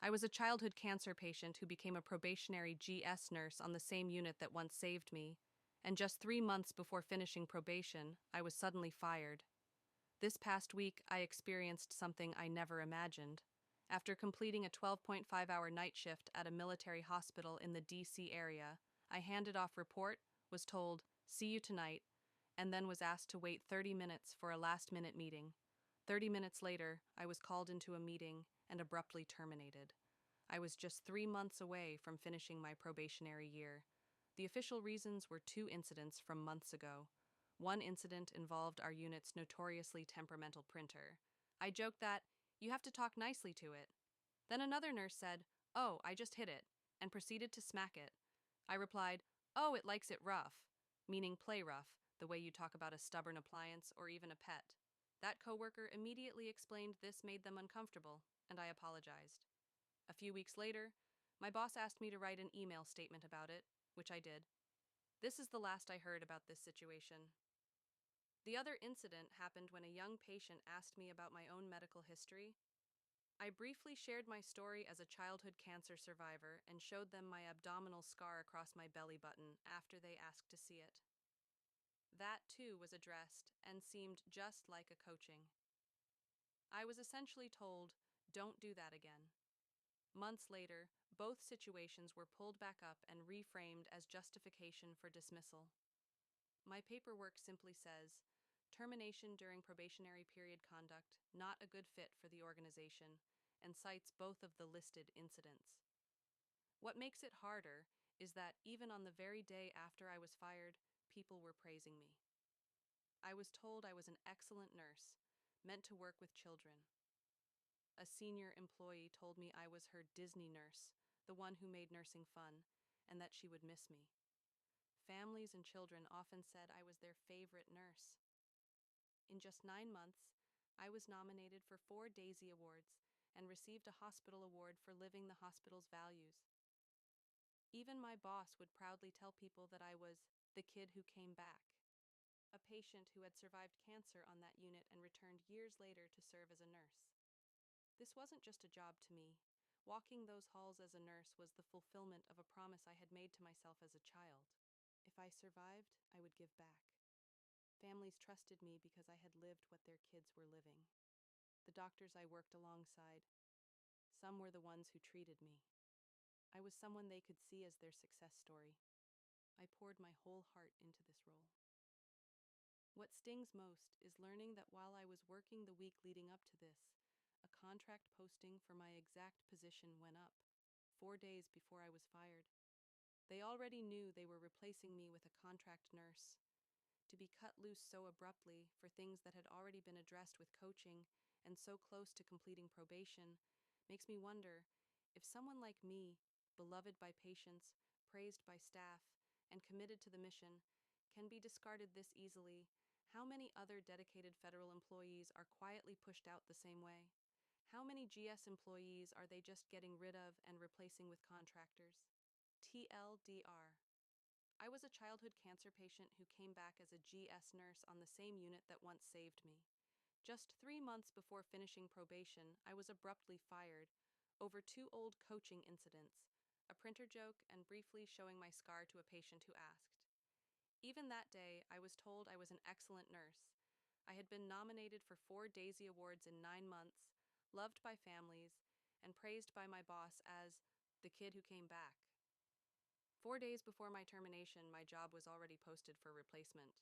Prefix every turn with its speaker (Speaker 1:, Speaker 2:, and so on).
Speaker 1: I was a childhood cancer patient who became a probationary GS nurse on the same unit that once saved me, and just 3 months before finishing probation, I was suddenly fired. This past week, I experienced something I never imagined. After completing a 12.5-hour night shift at a military hospital in the DC area, I handed off report, was told, "See you tonight," and then was asked to wait 30 minutes for a last-minute meeting. 30 minutes later, I was called into a meeting and abruptly terminated. I was just 3 months away from finishing my probationary year. The official reasons were two incidents from months ago. One incident involved our unit's notoriously temperamental printer. I joked that, "You have to talk nicely to it." Then another nurse said, "Oh, I just hit it," and proceeded to smack it. I replied, "Oh, it likes it rough," meaning play rough, the way you talk about a stubborn appliance or even a pet. That coworker immediately explained this made them uncomfortable, and I apologized. A few weeks later, my boss asked me to write an email statement about it, which I did. This is the last I heard about this situation. The other incident happened when a young patient asked me about my own medical history. I briefly shared my story as a childhood cancer survivor and showed them my abdominal scar across my belly button after they asked to see it. That, too, was addressed and seemed just like a coaching. I was essentially told, "Don't do that again." Months later, both situations were pulled back up and reframed as justification for dismissal. My paperwork simply says, "Termination during probationary period conduct, not a good fit for the organization," and cites both of the listed incidents. What makes it harder is that even on the very day after I was fired, people were praising me. I was told I was an excellent nurse, meant to work with children. A senior employee told me I was her Disney nurse, the one who made nursing fun, and that she would miss me. Families and children often said I was their favorite nurse. In just 9 months, I was nominated for 4 Daisy Awards and received a hospital award for living the hospital's values. Even my boss would proudly tell people that I was the kid who came back, a patient who had survived cancer on that unit and returned years later to serve as a nurse. This wasn't just a job to me. Walking those halls as a nurse was the fulfillment of a promise I had made to myself as a child. If I survived, I would give back. Families trusted me because I had lived what their kids were living. The doctors I worked alongside, some were the ones who treated me. I was someone they could see as their success story. I poured my whole heart into this role. What stings most is learning that while I was working the week leading up to this, a contract posting for my exact position went up, 4 days before I was fired. They already knew they were replacing me with a contract nurse. To be cut loose so abruptly for things that had already been addressed with coaching and so close to completing probation makes me wonder if someone like me, beloved by patients, praised by staff, and committed to the mission, can be discarded this easily. How many other dedicated federal employees are quietly pushed out the same way? How many GS employees are they just getting rid of and replacing with contractors? TLDR. I was a childhood cancer patient who came back as a GS nurse on the same unit that once saved me. Just 3 months before finishing probation, I was abruptly fired over two old coaching incidents, a printer joke and briefly showing my scar to a patient who asked. Even that day, I was told I was an excellent nurse. I had been nominated for 4 Daisy Awards in 9 months, loved by families, and praised by my boss as the kid who came back. 4 days before my termination, my job was already posted for replacement.